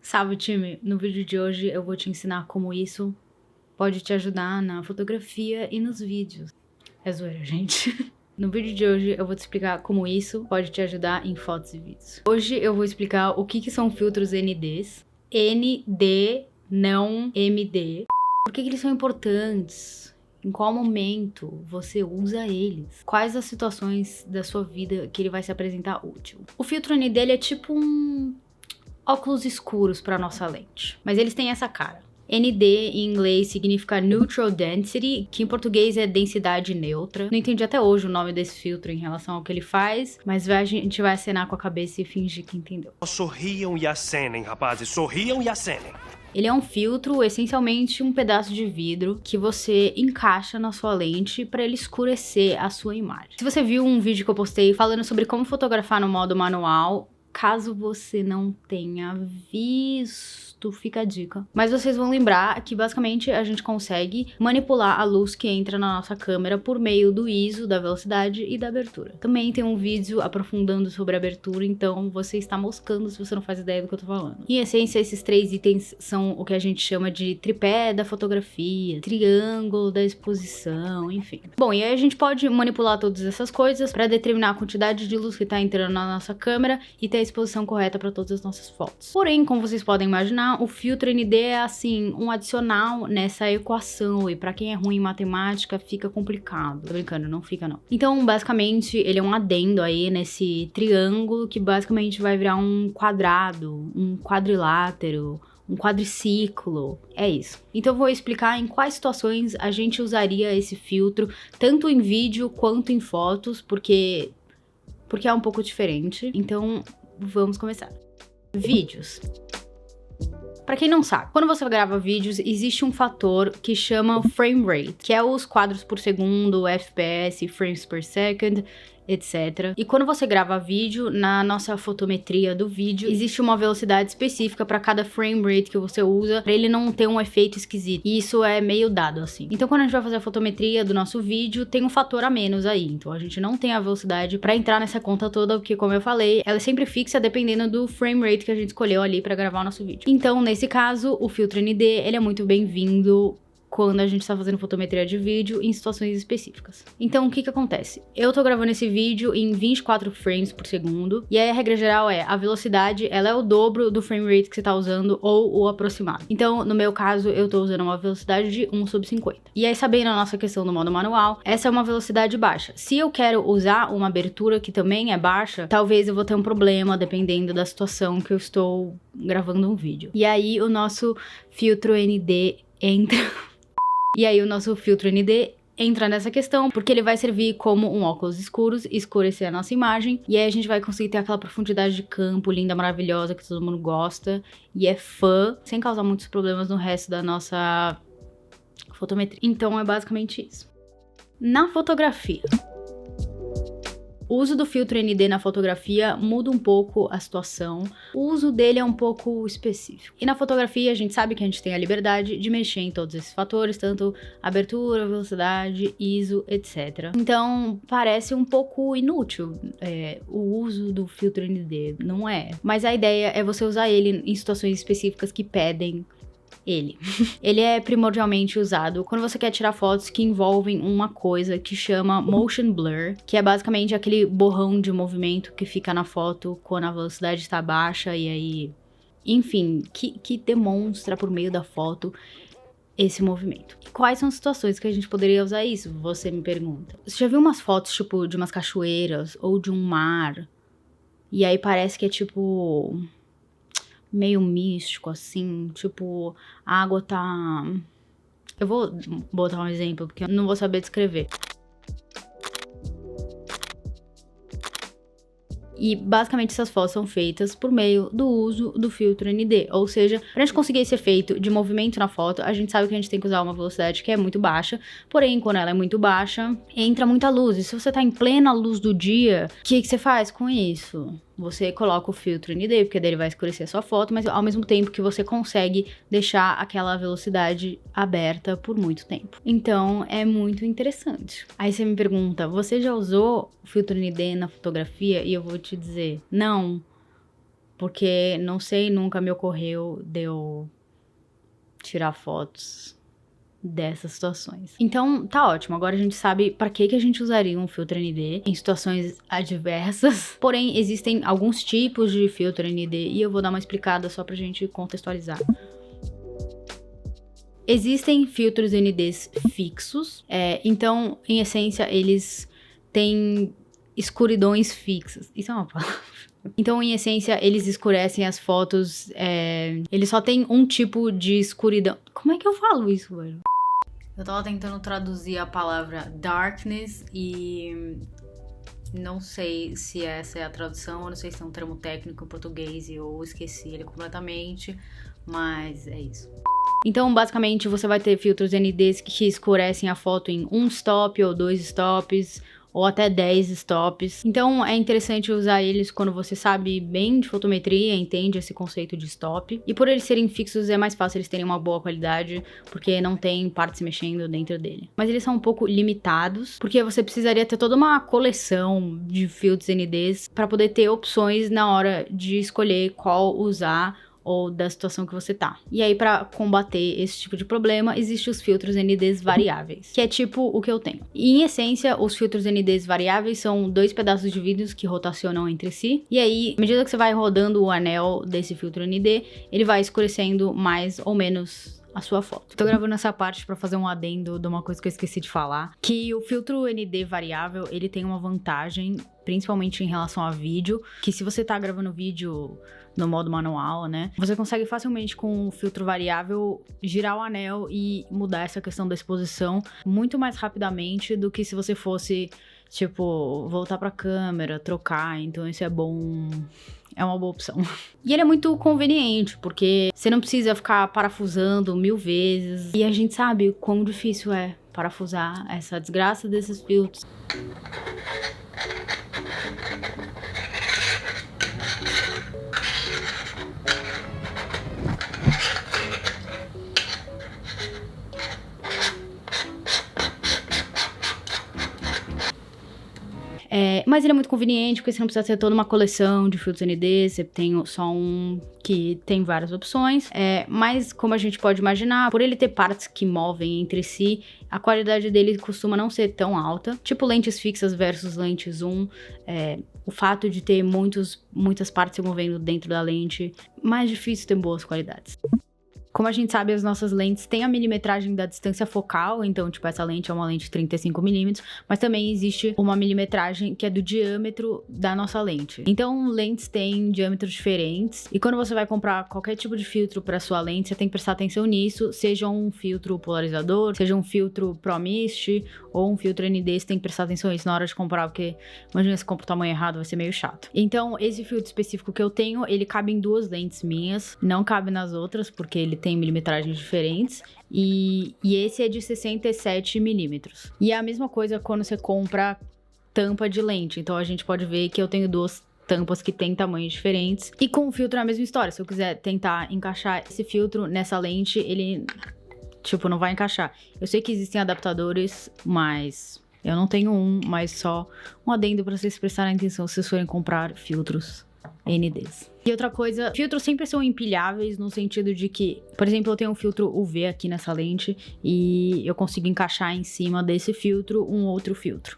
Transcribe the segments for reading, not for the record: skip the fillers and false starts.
Salve, time! No vídeo de hoje eu vou te ensinar como isso pode te ajudar na fotografia e nos vídeos. É zoeira, gente. No vídeo de hoje eu vou te explicar como isso pode te ajudar em fotos e vídeos. Hoje eu vou explicar o que são filtros NDs. ND, não MD. Por que eles são importantes? Em qual momento você usa eles? Quais as situações da sua vida que ele vai se apresentar útil? O filtro ND ele é tipo um óculos escuros para nossa lente, mas eles têm essa cara. ND em inglês significa Neutral Density, que em português é densidade neutra. Não entendi até hoje o nome desse filtro em relação ao que ele faz, mas a gente vai acenar com a cabeça e fingir que entendeu. Sorriam e acenem, rapazes, sorriam e acenem. Ele é um filtro, essencialmente um pedaço de vidro que você encaixa na sua lente para ele escurecer a sua imagem. Se você viu um vídeo que eu postei falando sobre como fotografar no modo manual, caso você não tenha visto, fica a dica. Mas vocês vão lembrar que basicamente a gente consegue manipular a luz que entra na nossa câmera por meio do ISO, da velocidade e da abertura. Também tem um vídeo aprofundando sobre a abertura, então você está moscando se você não faz ideia do que eu tô falando. Em essência, esses três itens são o que a gente chama de tripé da fotografia, triângulo da exposição, enfim. Bom, e aí a gente pode manipular todas essas coisas para determinar a quantidade de luz que tá entrando na nossa câmera e ter a exposição correta para todas as nossas fotos. Porém, como vocês podem imaginar, o filtro ND é assim, um adicional nessa equação, e para quem é ruim em matemática fica complicado. Tô brincando, não fica não. Então, basicamente, ele é um adendo aí nesse triângulo que basicamente vai virar um quadrado, um quadrilátero, um quadriciclo, é isso. Então eu vou explicar em quais situações a gente usaria esse filtro, tanto em vídeo quanto em fotos, porque é um pouco diferente. Então vamos começar. Vídeos. Pra quem não sabe, quando você grava vídeos, existe um fator que chama frame rate, que é os quadros por segundo, FPS, frames per second, etc. E quando você grava vídeo, na nossa fotometria do vídeo, existe uma velocidade específica para cada frame rate que você usa, para ele não ter um efeito esquisito. E isso é meio dado assim. Então quando a gente vai fazer a fotometria do nosso vídeo, tem um fator a menos aí. Então a gente não tem a velocidade para entrar nessa conta toda, porque como eu falei, ela é sempre fixa dependendo do frame rate que a gente escolheu ali para gravar o nosso vídeo. Então nesse caso, o filtro ND, ele é muito bem-vindo quando a gente tá fazendo fotometria de vídeo em situações específicas. Então, o que acontece? Eu tô gravando esse vídeo em 24 frames por segundo, e aí a regra geral é, a velocidade, ela é o dobro do frame rate que você tá usando, ou o aproximado. Então, no meu caso, eu tô usando uma velocidade de 1/50. E aí, sabendo a nossa questão do modo manual, essa é uma velocidade baixa. Se eu quero usar uma abertura que também é baixa, talvez eu vou ter um problema, dependendo da situação que eu estou gravando um vídeo. E aí, o nosso filtro ND entra... E aí o nosso filtro ND entra nessa questão, porque ele vai servir como um óculos escuros, escurecer a nossa imagem, e aí a gente vai conseguir ter aquela profundidade de campo linda, maravilhosa, que todo mundo gosta e é fã, sem causar muitos problemas no resto da nossa fotometria. Então é basicamente isso. Na fotografia, o uso do filtro ND na fotografia muda um pouco a situação, o uso dele é um pouco específico. E na fotografia a gente sabe que a gente tem a liberdade de mexer em todos esses fatores, tanto abertura, velocidade, ISO, etc. Então parece um pouco inútil o uso do filtro ND, não é? Mas a ideia é você usar ele em situações específicas que pedem ele. Ele é primordialmente usado quando você quer tirar fotos que envolvem uma coisa que chama motion blur, que é basicamente aquele borrão de movimento que fica na foto quando a velocidade está baixa e aí, enfim, que demonstra por meio da foto esse movimento. E quais são as situações que a gente poderia usar isso? Você me pergunta. Você já viu umas fotos, tipo, de umas cachoeiras ou de um mar? E aí parece que é tipo meio místico, assim, tipo, a água tá... Eu vou botar um exemplo, porque eu não vou saber descrever. E basicamente essas fotos são feitas por meio do uso do filtro ND, ou seja, pra gente conseguir esse efeito de movimento na foto, a gente sabe que a gente tem que usar uma velocidade que é muito baixa, porém quando ela é muito baixa, entra muita luz, e se você tá em plena luz do dia, o que você faz com isso? Você coloca o filtro ND, porque daí ele vai escurecer a sua foto, mas ao mesmo tempo que você consegue deixar aquela velocidade aberta por muito tempo. Então, é muito interessante. Aí você me pergunta, você já usou o filtro ND na fotografia? E eu vou te dizer, não. porque não sei, nunca me ocorreu de eu tirar fotos dessas situações. Então, tá ótimo. Agora a gente sabe pra que a gente usaria um filtro ND em situações adversas. Porém, existem alguns tipos de filtro ND e eu vou dar uma explicada só pra gente contextualizar. Existem filtros NDs fixos, então, em essência, eles têm escuridões fixas. Isso é uma palavra. Então, em essência, eles escurecem as fotos, eles só têm um tipo de escuridão. Como é que eu falo isso, velho? Eu tava tentando traduzir a palavra darkness e não sei se essa é a tradução, eu não sei se é um termo técnico em português e eu esqueci ele completamente, mas é isso. Então, basicamente, você vai ter filtros NDs que escurecem a foto em 1 stop ou 2 stops, ou até 10 stops. Então, é interessante usar eles quando você sabe bem de fotometria, entende esse conceito de stop. E por eles serem fixos, é mais fácil eles terem uma boa qualidade, porque não tem partes mexendo dentro dele. Mas eles são um pouco limitados, porque você precisaria ter toda uma coleção de filtros NDs para poder ter opções na hora de escolher qual usar ou da situação que você tá. E aí, pra combater esse tipo de problema, existem os filtros NDs variáveis, que é tipo o que eu tenho. E, em essência, os filtros NDs variáveis são 2 pedaços de vidro que rotacionam entre si, e aí, à medida que você vai rodando o anel desse filtro ND, ele vai escurecendo mais ou menos a sua foto. Tô gravando essa parte pra fazer um adendo de uma coisa que eu esqueci de falar, que o filtro ND variável, ele tem uma vantagem, principalmente em relação a vídeo, que se você tá gravando vídeo no modo manual, né, você consegue facilmente com o filtro variável girar o anel e mudar essa questão da exposição muito mais rapidamente do que se você fosse, tipo, voltar pra câmera, trocar. Então isso é bom, é uma boa opção. E ele é muito conveniente, porque você não precisa ficar parafusando 1000 vezes. E a gente sabe quão difícil é parafusar essa desgraça desses filtros. Mas ele é muito conveniente, porque você não precisa ter toda uma coleção de filtros ND, você tem só um que tem várias opções. Mas, como a gente pode imaginar, por ele ter partes que movem entre si, a qualidade dele costuma não ser tão alta. Tipo lentes fixas versus lentes zoom. O fato de ter muitas partes se movendo dentro da lente, mais difícil ter boas qualidades. Como a gente sabe, as nossas lentes têm a milimetragem da distância focal, então, tipo, essa lente é uma lente de 35mm, mas também existe uma milimetragem que é do diâmetro da nossa lente. Então, lentes têm diâmetros diferentes, e quando você vai comprar qualquer tipo de filtro para sua lente, você tem que prestar atenção nisso, seja um filtro polarizador, seja um filtro Pro Mist, ou um filtro ND, você tem que prestar atenção nisso na hora de comprar, porque imagina se compra o tamanho errado, vai ser meio chato. Então, esse filtro específico que eu tenho, ele cabe em 2 lentes minhas, não cabe nas outras, porque ele tem milimetragens diferentes, e esse é de 67mm. E é a mesma coisa quando você compra tampa de lente, então a gente pode ver que eu tenho 2 tampas que têm tamanhos diferentes, e com o filtro é a mesma história. Se eu quiser tentar encaixar esse filtro nessa lente, ele, tipo, não vai encaixar. Eu sei que existem adaptadores, mas eu não tenho mas só um adendo para vocês prestarem atenção se vocês forem comprar filtros NDs. E outra coisa, filtros sempre são empilháveis no sentido de que, por exemplo, eu tenho um filtro UV aqui nessa lente e eu consigo encaixar em cima desse filtro um outro filtro.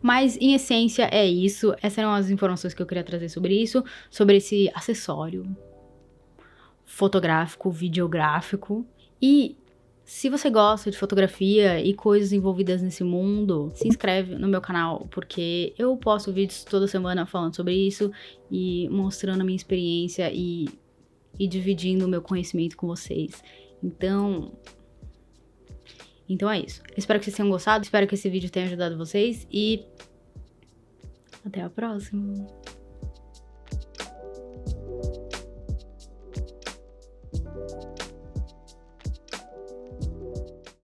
Mas, em essência, é isso. Essas eram as informações que eu queria trazer sobre isso, sobre esse acessório fotográfico, videográfico. E se você gosta de fotografia e coisas envolvidas nesse mundo, se inscreve no meu canal, porque eu posto vídeos toda semana falando sobre isso e mostrando a minha experiência e dividindo o meu conhecimento com vocês. Então é isso. Espero que vocês tenham gostado, espero que esse vídeo tenha ajudado vocês e até a próxima!